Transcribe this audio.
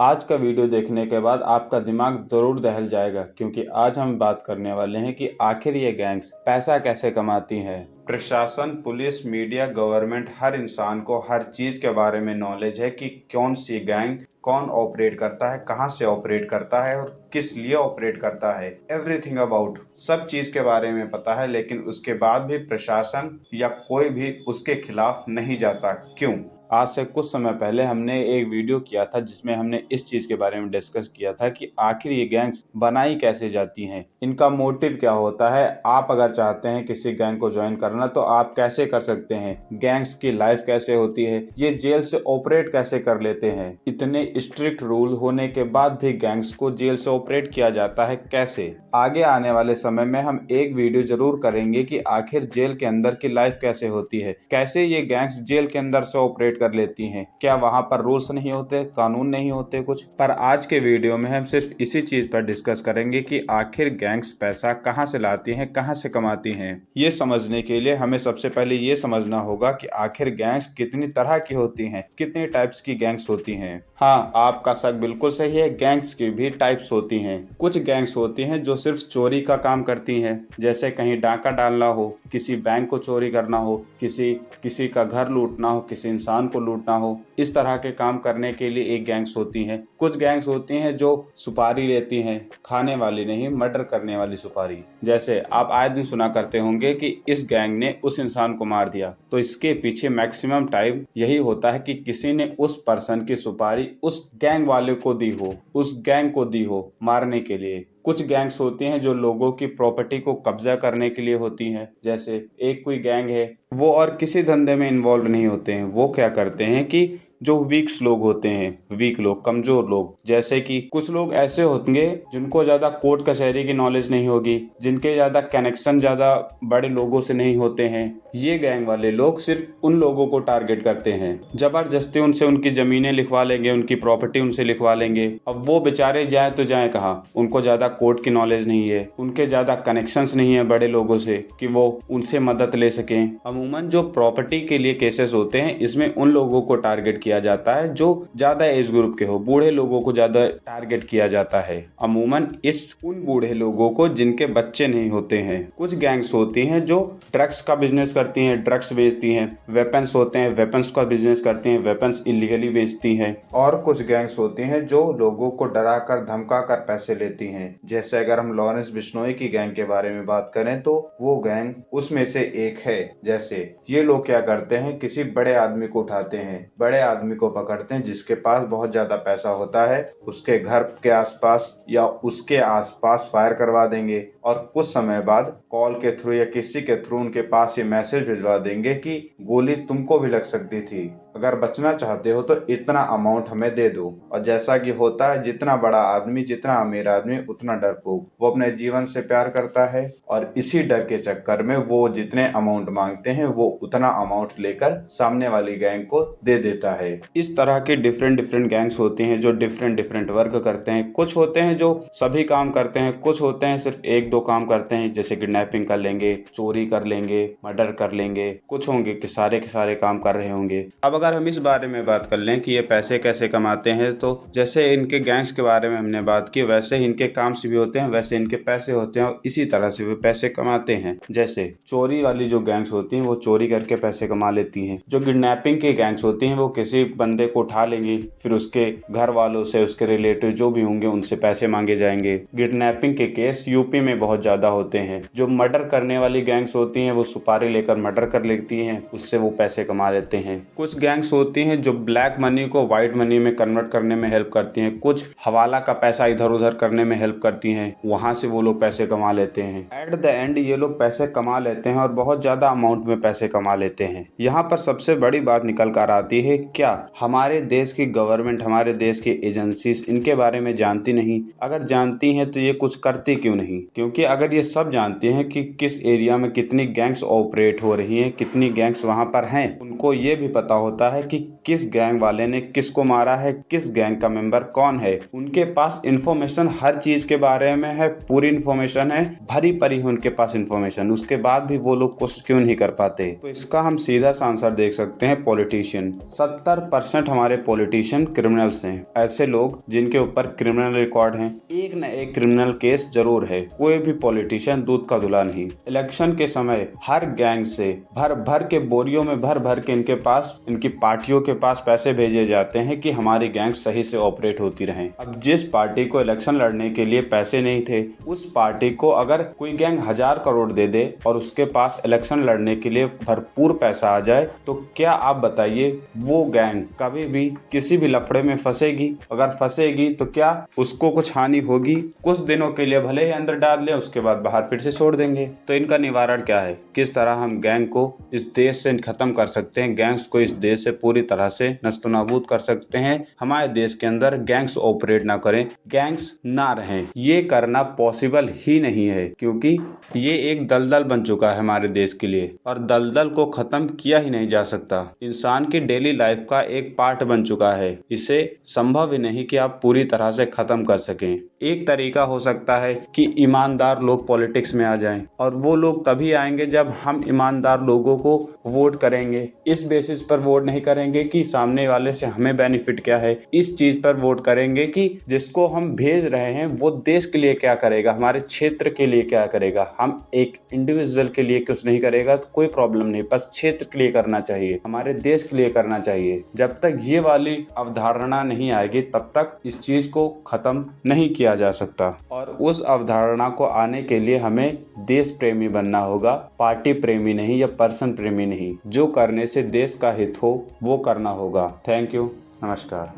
आज का वीडियो देखने के बाद आपका दिमाग जरूर दहल जाएगा, क्योंकि आज हम बात करने वाले हैं कि आखिर ये गैंग्स पैसा कैसे कमाती हैं। प्रशासन, पुलिस, मीडिया, गवर्नमेंट, हर इंसान को हर चीज के बारे में नॉलेज है कि कौन सी गैंग कौन ऑपरेट करता है, कहां से ऑपरेट करता है और किस लिए ऑपरेट करता है। एवरीथिंग अबाउट, सब चीज के बारे में पता है, लेकिन उसके बाद भी प्रशासन या कोई भी उसके खिलाफ नहीं जाता। क्यों? आज से कुछ समय पहले हमने एक वीडियो किया था जिसमें हमने इस चीज के बारे में डिस्कस किया था कि आखिर ये गैंग्स बनाई कैसे जाती हैं, इनका मोटिव क्या होता है। आप अगर चाहते हैं किसी गैंग को ज्वाइन करना तो आप कैसे कर सकते हैं, गैंग्स की लाइफ कैसे होती है, ये जेल से ऑपरेट कैसे कर लेते हैं। इतने स्ट्रिक्ट रूल होने के बाद भी गैंग्स को जेल से ऑपरेट किया जाता है कैसे। आगे आने वाले समय में हम एक वीडियो जरूर करेंगे कि आखिर जेल के अंदर की लाइफ कैसे होती है, कैसे ये गैंग्स जेल के अंदर से ऑपरेट कर लेती हैं। क्या वहां पर रूल्स नहीं होते, कानून नहीं होते कुछ। पर आज के वीडियो में हम सिर्फ इसी चीज पर डिस्कस करेंगे कि आखिर गैंग्स पैसा कहां से लाती हैं, कहां से कमाती हैं। ये समझने के लिए हमें सबसे पहले ये समझना होगा कि आखिर गैंग्स कितनी तरह की होती हैं, कितनी टाइप्स की गैंग्स होती हैं। हाँ, आपका शक बिल्कुल सही है, गैंग्स की भी टाइप्स होती हैं। कुछ गैंग्स होती हैं जो सिर्फ चोरी का काम करती हैं, जैसे कहीं डाका डालना हो, किसी बैंक को चोरी करना हो, किसी का घर लूटना हो, किसी इंसान को लूटना हो। इस तरह के काम करने के लिए एक गैंग्स होती हैं। कुछ गैंग्स होती हैं जो सुपारी लेती हैं, खाने वाली नहीं, मर्डर करने वाली सुपारी। जैसे आप आए दिन सुना करते होंगे कि इस गैंग ने उस इंसान को मार दिया, तो इसके पीछे मैक्सिमम टाइम यही होता है कि किसी ने उस पर्सन की सुपारी उस गैंग वाले को दी हो, उस गैंग को दी हो मारने के लिए। कुछ गैंग्स होती हैं जो लोगों की प्रॉपर्टी को कब्जा करने के लिए होती हैं। जैसे एक कोई गैंग है, वो और किसी धंधे में इन्वॉल्व नहीं होते हैं। वो क्या करते हैं कि जो वीक्स लोग होते हैं, वीक लोग, कमजोर लोग, जैसे कि कुछ लोग ऐसे होंगे जिनको ज्यादा कोर्ट कचहरी की नॉलेज नहीं होगी, जिनके ज्यादा कनेक्शन ज्यादा बड़े लोगों से नहीं होते हैं। ये गैंग वाले लोग सिर्फ उन लोगों को टारगेट करते हैं, जबरदस्ती उनसे उनकी जमीनें लिखवा लेंगे, उनकी प्रॉपर्टी उनसे लिखवा लेंगे। अब वो बेचारे जाए तो जाए कहाँ, उनको ज्यादा कोर्ट की नॉलेज नहीं है, उनके ज्यादा कनेक्शंस नहीं है बड़े लोगों से कि वो उनसे मदद ले सकें। अमूमन जो प्रॉपर्टी के लिए केसेस होते हैं, इसमें उन लोगों को टारगेट किया जाता है जो ज्यादा एज ग्रुप के हो, बूढ़े लोगों को ज्यादा टारगेट किया जाता है। अमूमन इस उन बूढ़े लोगों को जिनके बच्चे नहीं होते हैं। कुछ गैंग्स होती हैं जो ड्रग्स का बिजनेस करती हैं, ड्रग्स बेचती हैं। वेपन्स होते हैं, वेपन्स का बिजनेस करती हैं, वेपन्स इलीगली बेचती हैं। और कुछ गैंग्स होती हैं जो लोगों को डरा कर धमका कर पैसे लेती हैं। जैसे अगर हम लॉरेंस बिश्नोई की गैंग के बारे में बात करें तो वो गैंग उसमें से एक है। जैसे ये लोग क्या करते हैं, किसी बड़े आदमी को उठाते हैं, बड़े आदमी को पकड़ते हैं जिसके पास बहुत ज्यादा पैसा होता है, उसके घर के आसपास या उसके आसपास फायर करवा देंगे और कुछ समय बाद कॉल के थ्रू या किसी के थ्रू उनके पास ये मैसेज भिजवा देंगे कि गोली तुमको भी लग सकती थी, अगर बचना चाहते हो तो इतना अमाउंट हमें दे दो। और जैसा कि होता है, जितना बड़ा आदमी, जितना अमीर आदमी, उतना डरपोक। वो अपने जीवन से प्यार करता है और इसी डर के चक्कर में वो जितने अमाउंट मांगते हैं वो उतना अमाउंट लेकर सामने वाली गैंग को दे देता है। इस तरह के डिफरेंट गैंग्स होती हैं जो डिफरेंट वर्क करते हैं। कुछ होते हैं जो सभी काम करते हैं, कुछ होते हैं सिर्फ एक दो काम करते हैं, जैसे किडनैपिंग कर लेंगे, चोरी कर लेंगे, मर्डर कर लेंगे। कुछ होंगे कि सारे के सारे काम कर रहे होंगे। अब अगर हम इस बारे में बात कर लें कि ये पैसे कैसे कमाते हैं, तो जैसे इनके गैंग्स के बारे में हमने बात की, वैसे इनके काम से भी होते हैं, वैसे इनके पैसे होते हैं और इसी तरह से वे पैसे कमाते हैं। जैसे चोरी वाली जो गैंग्स होती हैं वो चोरी करके पैसे कमा लेती हैं। जो किडनैपिंग की गैंग्स होती हैं वो किसी बंदे को उठा लेंगी, फिर उसके घर वालों से, उसके रिलेटिव जो भी होंगे उनसे पैसे मांगे जाएंगे। किडनैपिंग के केस यूपी में बहुत ज्यादा होते हैं। जो मर्डर करने वाली गैंग्स होती हैं वो सुपारी लेकर मर्डर कर लेती हैं, उससे वो पैसे कमा लेते हैं। कुछ गैंग्स होती हैं जो ब्लैक मनी को व्हाइट मनी में कन्वर्ट करने में हेल्प करती हैं। कुछ हवाला का पैसा इधर उधर करने में हेल्प करती हैं, वहां से वो लोग पैसे कमा लेते हैं। एट द एंड ये लोग पैसे कमा लेते हैं और बहुत ज्यादा अमाउंट में पैसे कमा लेते हैं। यहाँ पर सबसे बड़ी बात निकल कर आती है, क्या हमारे देश की गवर्नमेंट, हमारे देश की एजेंसीज इनके बारे में जानती नहीं? अगर जानती हैं तो ये कुछ करती क्यों नहीं? क्योंकि अगर ये सब जानती हैं कि किस एरिया में कितनी गैंग्स ऑपरेट हो रही हैं, कितनी गैंग्स वहां पर हैं, उनको ये भी पता होता होता है कि किस गैंग वाले ने किसको मारा है, किस गैंग का मेंबर कौन है। उनके पास इंफॉर्मेशन हर चीज के बारे में है, पूरी इंफॉर्मेशन है, भरी पड़ी है उनके पास इंफॉर्मेशन, उसके बाद भी वो लोग कोशिश क्यों नहीं कर पाते। तो इसका हम सीधा सा आंसर देख सकते हैं, पॉलिटिशियन। 70% हमारे पॉलिटिशियन क्रिमिनल्स हैं, ऐसे लोग जिनके ऊपर क्रिमिनल रिकॉर्ड है, एक न एक क्रिमिनल केस जरूर है। कोई भी पॉलिटिशियन दूध का धुला नहीं। इलेक्शन के समय हर गैंग से भर भर के बोरियों में भर भर के इनके पास, इनकी पार्टियों के पास पैसे भेजे जाते हैं कि हमारी गैंग सही से ऑपरेट होती रहे। अब जिस पार्टी को इलेक्शन लड़ने के लिए पैसे नहीं थे, उस पार्टी को अगर कोई गैंग 1000 करोड़ दे दे और उसके पास इलेक्शन लड़ने के लिए भरपूर पैसा आ जाए, तो क्या आप बताइए वो गैंग कभी भी किसी भी लफड़े में फंसेगी? अगर फंसेगी तो क्या उसको कुछ हानि होगी? कुछ दिनों के लिए भले ही अंदर डाल ले, उसके बाद बाहर फिर से छोड़ देंगे। तो इनका निवारण क्या है? किस तरह हम गैंग को इस देश से खत्म कर सकते हैं, गैंग्स को इस देश से पूरी तरह से नस्तनाबूद कर सकते हैं। हमारे देश के अंदर गैंग्स ऑपरेट ना करें, गैंग्स ना रहें। ये करना पॉसिबल ही नहीं है, क्योंकि ये एक दलदल बन चुका है हमारे देश के लिए, और दलदल को खत्म किया ही नहीं जा सकता। इंसान की डेली लाइफ का एक पार्ट बन चुका है। इसे संभव ही नहीं कि आप पूरी तरह से खत्म कर सकें। एक तरीका हो सकता है कि ईमानदार लोग पॉलिटिक्स में आ जाएं, और वो लोग तभी आएंगे जब हम ईमानदार लोगों को वोट करेंगे। इस बेसिस पर वोट नहीं करेंगे कि सामने वाले से हमें बेनिफिट क्या है, इस चीज पर वोट करेंगे कि जिसको हम भेज रहे हैं वो देश के लिए क्या करेगा, हमारे क्षेत्र के लिए क्या करेगा। हम एक इंडिविजुअल के लिए कुछ नहीं करेगा तो कोई प्रॉब्लम नहीं, बस क्षेत्र के लिए करना चाहिए, हमारे देश के लिए करना चाहिए। जब तक ये वाली अवधारणा नहीं आएगी तब तक इस चीज को खत्म नहीं किया जा सकता। और उस अवधारणा को आने के लिए हमें देश प्रेमी बनना होगा, पार्टी प्रेमी नहीं या पर्सन प्रेमी नहीं। जो करने से देश का हित हो वो करना होगा। थैंक यू, नमस्कार।